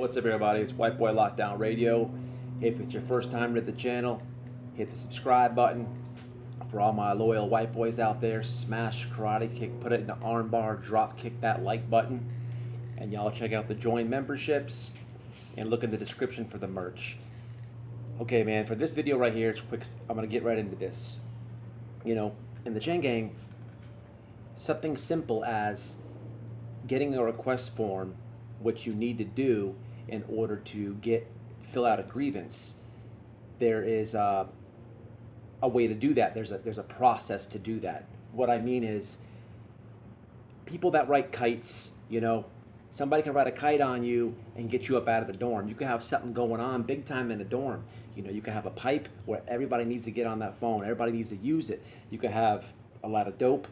what's up everybody? It's White Boy Lockdown Radio. If it's your first time to the channel, hit the subscribe button. For all my loyal white boys out there, smash karate kick, put it in the arm bar, drop kick that like button. And y'all check out the join memberships and look in the description for the merch. Okay man, for this video right here, it's quick. I'm gonna get right into this. In the chain gang, something simple as getting a request form, which you need to do in order to fill out a grievance. There is a way to do that. There's a process to do that. What I mean is, people that write kites, somebody can write a kite on you and get you up out of the dorm. You can have something going on big time in the dorm. You can have a pipe where everybody needs to get on that phone. Everybody needs to use it. You can have a lot of dope.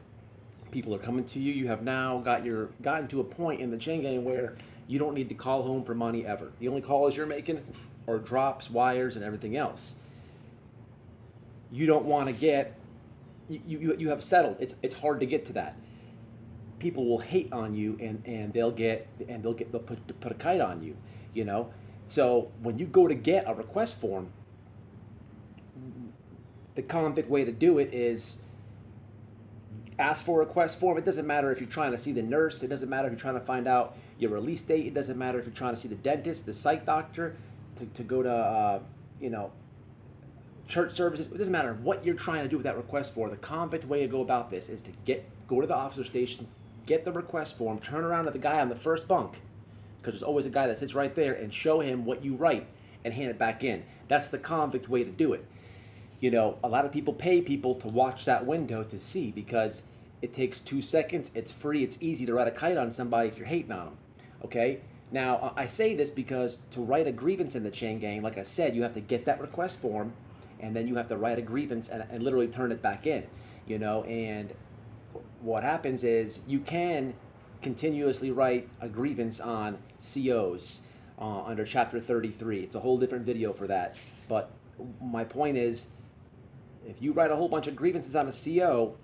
People are coming to you. You have now gotten to a point in the chain gang where you don't need to call home for money ever. The only calls you're making are drops, wires, and everything else. You don't want to get, you have settled. It's hard to get to that. People will hate on you and they'll put a kite on you, So when you go to get a request form, the convict way to do it is ask for a request form. It doesn't matter if you're trying to see the nurse. It doesn't matter if you're trying to find out your release date. It doesn't matter if you're trying to see the dentist, the psych doctor, to go to, church services. It doesn't matter what you're trying to do with that request form. The convict way to go about this is to go to the officer station, get the request form, turn around to the guy on the first bunk, because there's always a guy that sits right there, and show him what you write and hand it back in. That's the convict way to do it. A lot of people pay people to watch that window to see, because it takes 2 seconds, it's free, it's easy to write a kite on somebody if you're hating on them, okay? Now, I say this because to write a grievance in the chain gang, like I said, you have to get that request form, and then you have to write a grievance and literally turn it back in, and what happens is you can continuously write a grievance on COs under Chapter 33. It's a whole different video for that, but my point is, if you write a whole bunch of grievances on a CO,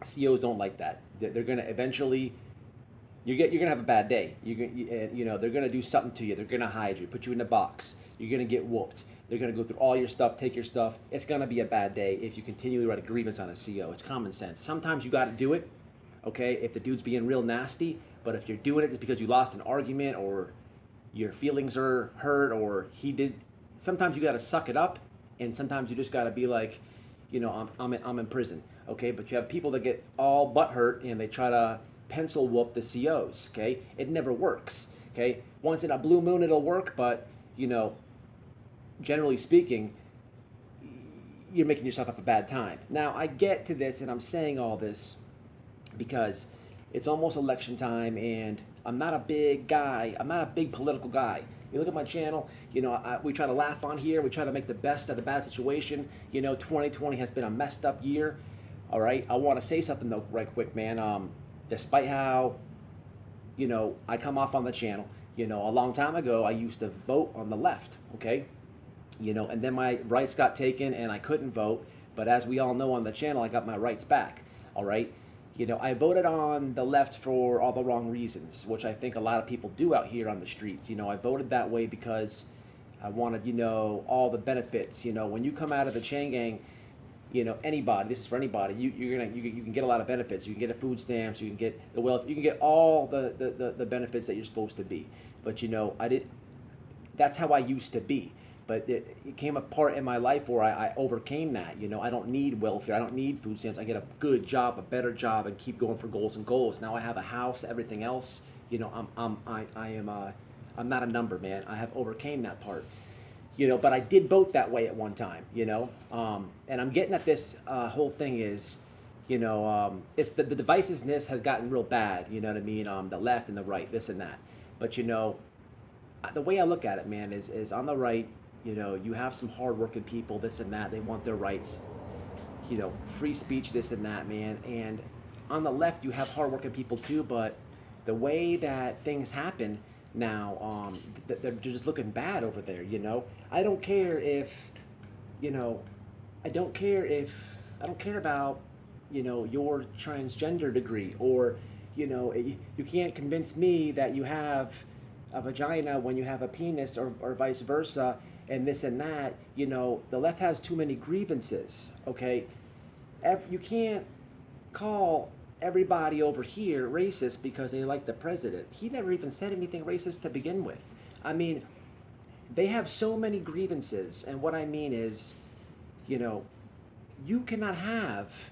COs don't like that. They're going to eventually, you're going to have a bad day. They're going to do something to you. They're going to hide you, put you in a box. You're going to get whooped. They're going to go through all your stuff, take your stuff. It's going to be a bad day if you continually write a grievance on a CO. It's common sense. Sometimes you got to do it, okay, if the dude's being real nasty. But if you're doing it just because you lost an argument or your feelings are hurt or he did, sometimes you got to suck it up, and sometimes you just got to be like, I'm in prison, okay? But you have people that get all butthurt and they try to pencil whoop the COs, okay? It never works, okay? Once in a blue moon it'll work, but, generally speaking, you're making yourself have a bad time. Now, I get to this, and I'm saying all this because it's almost election time, and I'm not a big guy. I'm not a big political guy. You look at my channel, we try to laugh on here. We try to make the best of the bad situation. 2020 has been a messed up year. All right, I want to say something though, right quick, man. Despite how, I come off on the channel, a long time ago, I used to vote on the left, okay? And then my rights got taken and I couldn't vote. But as we all know on the channel, I got my rights back, all right? I voted on the left for all the wrong reasons, which I think a lot of people do out here on the streets. I voted that way because I wanted, all the benefits. When you come out of the chain gang, anybody, this is for anybody, you can get a lot of benefits. You can get the food stamps, you can get the wealth, you can get all the benefits that you're supposed to be. But that's how I used to be. But it came a part in my life where I overcame that. I don't need welfare. I don't need food stamps. I get a good job, a better job, and keep going for goals and goals. Now I have a house, everything else. I'm not a number, man. I have overcame that part. But I did vote that way at one time. And I'm getting at this whole thing is, it's the divisiveness has gotten real bad. You know what I mean? The left and the right, this and that. But the way I look at it, man, is on the right. You have some hardworking people, this and that. They want their rights. Free speech, this and that, man. And on the left, you have hardworking people too. But the way that things happen now, they're just looking bad over there. I don't care if, I don't care about, your transgender degree, or, you can't convince me that you have a vagina when you have a penis, or vice versa, and this and that. You know, the left has too many grievances. Okay, you can't call everybody over here racist because they like the president. He never even said anything racist to begin with. I mean, they have so many grievances, and what I mean is, you know, you cannot have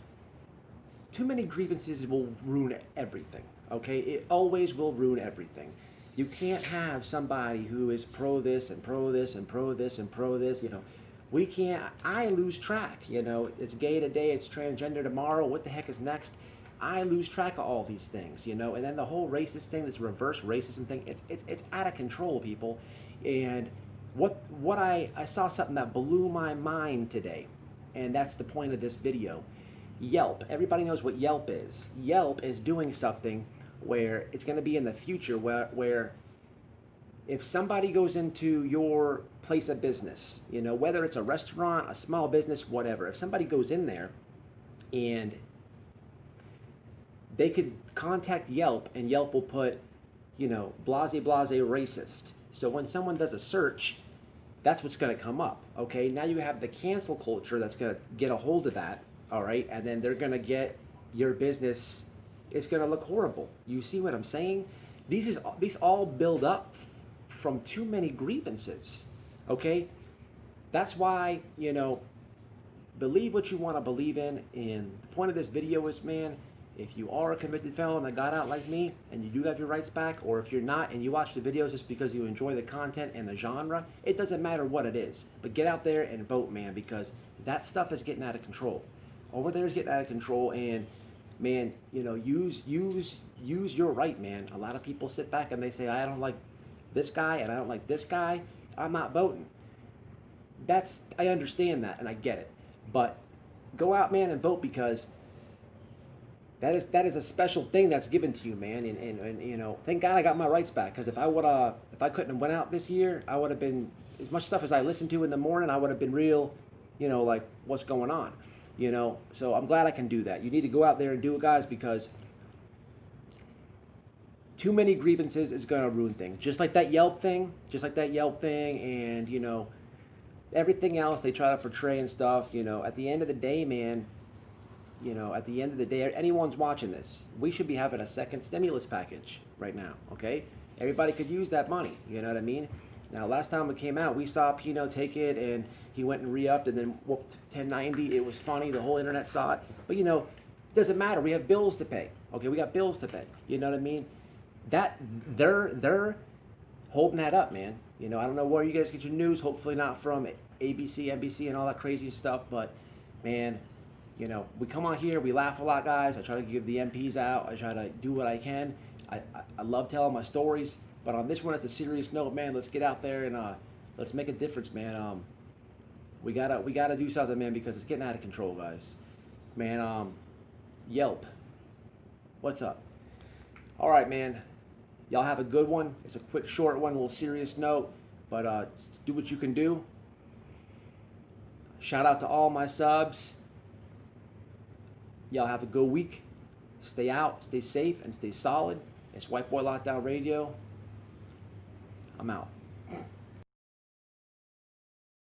too many grievances. Will ruin everything. Okay, it always will ruin everything. You can't have somebody who is pro this and pro this and pro this and pro this. You know, we can't. I lose track. You know, it's gay today, it's transgender tomorrow. What the heck is next? I lose track of all these things. You know, and then the whole racist thing, this reverse racism thing, it's out of control, people. And what I saw something that blew my mind today, and that's the point of this video. Yelp. Everybody knows what Yelp is. Yelp is doing something where it's going to be in the future where if somebody goes into your place of business, you know, whether it's a restaurant, a small business, whatever, if somebody goes in there and they could contact Yelp, and Yelp will put, you know, blase blase racist. So when someone does a search, that's what's going to come up. Okay, now you have the cancel culture that's going to get a hold of that. All right, and then they're going to get your business. It's going to look horrible. You see what I'm saying? These all build up from too many grievances. Okay, that's why, you know, believe what you want to believe in. And the point of this video is, man, if you are a convicted felon that got out like me and you do have your rights back, or if you're not and you watch the videos just because you enjoy the content and the genre, it doesn't matter what it is. But get out there and vote, man, because that stuff is getting out of control. Over there is getting out of control, and man, you know, use your right, man. A lot of people sit back and they say, I don't like this guy and I don't like this guy, I'm not voting. I understand that and I get it. But go out, man, and vote, because that is a special thing that's given to you, man. And you know, thank God I got my rights back, because if I couldn't have went out this year, I would have been, as much stuff as I listened to in the morning, I would have been real, you know, like, what's going on? You know, so I'm glad I can do that. You need to go out there and do it, guys, because too many grievances is going to ruin things. Just like that Yelp thing, and, you know, everything else they try to portray and stuff. You know, at the end of the day, man, you know, at the end of the day, anyone's watching this, we should be having a second stimulus package right now, okay? Everybody could use that money, you know what I mean? Now, last time it came out, we saw Pino take it, and he went and re-upped and then whooped 1090. It was funny. The whole internet saw it. But, you know, it doesn't matter. We have bills to pay. Okay, we got bills to pay. You know what I mean? That they're holding that up, man. You know, I don't know where you guys get your news. Hopefully not from ABC, NBC, and all that crazy stuff. But, man, you know, we come on here. We laugh a lot, guys. I try to give the MPs out. I try to do what I can. I love telling my stories. But on this one, it's a serious note, man. Let's get out there and let's make a difference, man. We gotta do something, man, because it's getting out of control, guys. Man, Yelp, what's up? All right, man. Y'all have a good one. It's a quick, short one, a little serious note, but do what you can do. Shout out to all my subs. Y'all have a good week. Stay out, stay safe, and stay solid. It's White Boy Lockdown Radio. I'm out.